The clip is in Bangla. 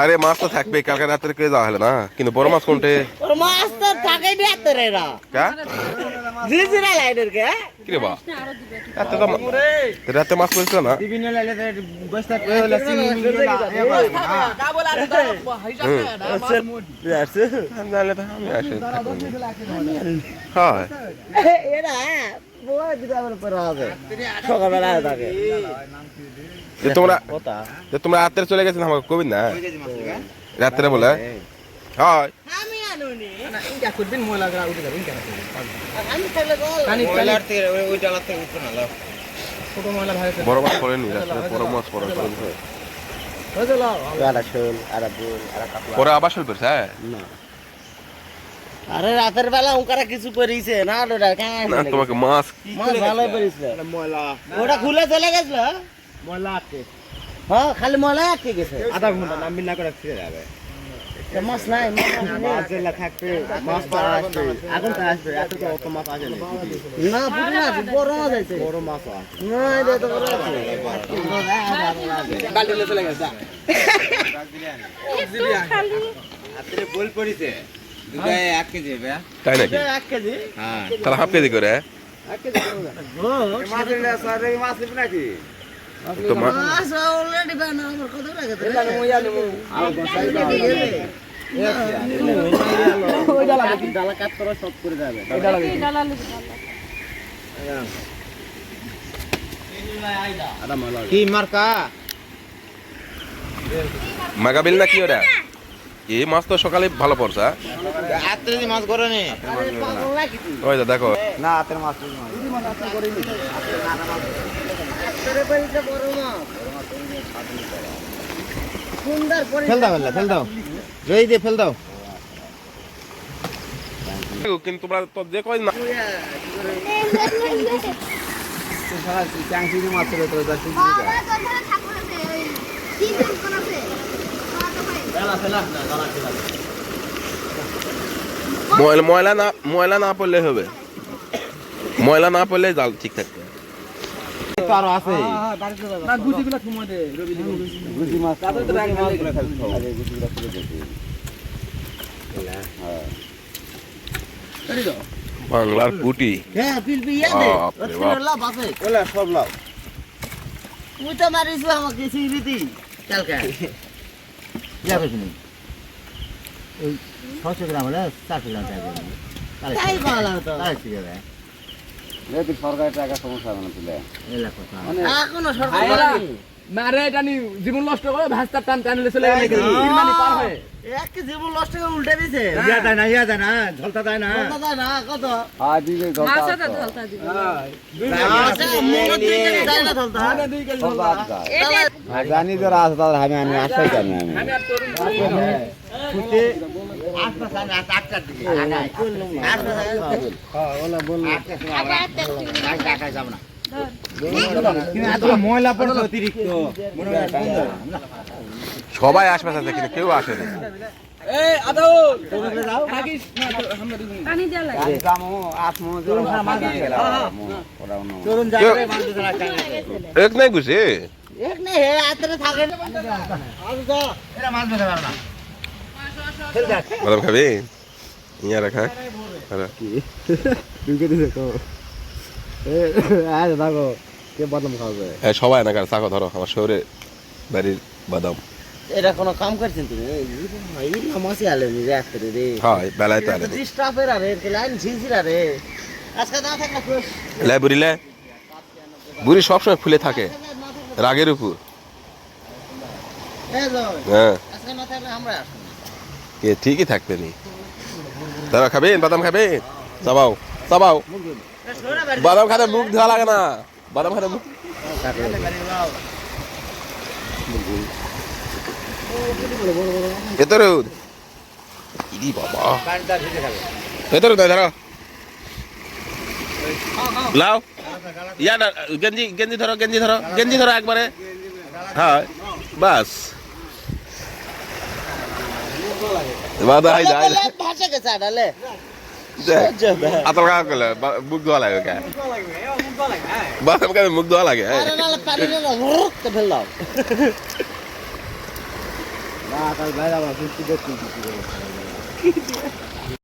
আরে মাছ তো থাকবে, কালকে রাত্রে কে যাওয়া হলো না, কিন্তু বড় মাছ কোনটে? মাছ তো থাকে রাত্রে রা জিজিরা লাইনের কে কি রে বা রাতে মাছ পড়ছিল না? সকালবেলা থাকে তোমরা রাত্রে চলে গেছেন আমাকে কবি না রাত্রে বলে হয় বড় মাছ পড়েনি, বড় মাছ পরে আবার শুরু করছে। আরে রাতের বেলা ওখানে কিছু করিছে না, তোমাকে মাছ মাছ ভালো করিছিল, ওটা খুলে চলে গেছিল ময়লা আটকে। হ্যাঁ খালি ময়লা আটকে গেছে, আধা ঘন্টা নাম মিল না করে ফিরে যাবে। মাছ নাই, মাছ থাকবে, মাছ আসবে, এখন তো আসবে, এত তো অত মাছ আসে না, পুরো না বড় মাছ আছে, বড় মাছ না এটা তো বড় আছে, বালতিতে চলে গেছে রাতে বল পড়িছে দুটায় 1 কেজি হবে। তাই নাকি? 1 কেজি, হ্যাঁ তাহলে হাফ কেজি করে 1 কেজি ও মাছটা সারে মাছ লিব নাকি? তো মাছ অলরেডি বানা আমার কত লাগে এটা মইয়া নেব আর বসাই দাও ওই ডালা কি ডালা কাট করে সব করে যাবে, এই ডালা কি ডালা লিব আদা মালা কি মার্কা মাগাবিল না কি ওরা? এই মাছ তো সকালে ভালো পড়ছে, রাতে যে মাছ করে নি ওই তো দেখো না রাতের মাছ যদি মাছ আপনি করে নি রাতের বেলাতে বড় মাছ সুন্দর পরে ফেল দাও রই দিয়ে ফেল দাও। কিন্তু তোমরা তো যে কই না চাংচি মাছ ধরে তো যাচ্ছি ময়লা না পড়লে হবে, ময়লা না পড়লে জাল ঠিক থাকবে। আরো আছে না গুজিগুলো থুমা দে গুজি মাছ তারপরে তো ব্যাগ মাছগুলো খালি খাও আরে গুজিগুলো খুলে দে হ্যাঁ এই দাও বাংলার পুটি। হ্যাঁ পিলপি ইয়া দে লাভ আছে ওলা সব লাভ তুই তো মারিস আমাকে সিরিতি কালকে যাবে শুনি এই 600 গ্রাম হলে 400 গ্রাম টাকা তাই ভালো তো তাই ঠিক আছে লেবি সরকারের টাকা সমস্যা হবে না তুলে এলা কথা এখনো সরকার মারে টানি জীবন নষ্ট করে ভাস্তার টান টানলে চলে গেল তিন মানি পার হয় এক জীবন নষ্ট করে উল্টে দিছে ইয়া যায় না ঝলতা যায় না কত হ্যাঁ দিকে ঝলতা মাছটা ঝলতা দিবে মনে 2 কেজি যায় না ঝলতা মানে 2 কেজি ঝলতা জানি তো রাস দাদা আমি আশাই জানি আমি আর তোর ফুটে আটটা সাড়ে 8টার দিকে আগাই 8টা হ্যাঁ ওলা বল 8টা টাকা যাব না ময়লা পড়ছে অতিরিক্ত সবাই আশপাশে আছে কিন্তু কেউ আসে না। এই আদাও থাকিস পানি দেয়া লাগে এক নাই বুঝে এক নেই হে আতরে থাকে এরা মাছ ধরতে পারে না বাদাম খাবি ইয়া রাখা কি দুকে দিছে তো আরে দেখো কে বাদাম খাবে হ্যাঁ সবাই না কার চাকো ধরো আমার শহরে বাড়ির বাদাম। এটা কোনো কাম করছেন তুমি এই মাছই আলে নি রাতে রে হ্যাঁ বেলায় তো আলে ডিস্টার্বের আরে লাইন ঝিঝিরা রে আজকে না থাকলে লে বুড়ি সবসময় ফুলে থাকে রাগের উপর। হ্যাঁ আজকে না থাকলে আমরা কে ঠিকই থাকতে নি তারা খাবেন বাদাম খাবেন চাবাও চাবাও বাদাম খাতে মুখ ধোয়া লাগে না, বাদাম খাতে মুখ ভেতরে ইদি বাবা ভেতরে ধরো লাও ইয়া না গেঞ্জি ধরো একবারে হ্যাঁ বাস বাদা হাই যায় ভাষা কে চাডালে আতর কাজ করলে মুখ ধোয়া লাগে কে বাদাম খাবে মুখ ধোয়া লাগে আরে নালে পানি না রক তে ফেললাম না কাল বাইরে আবার কিছু দেখছি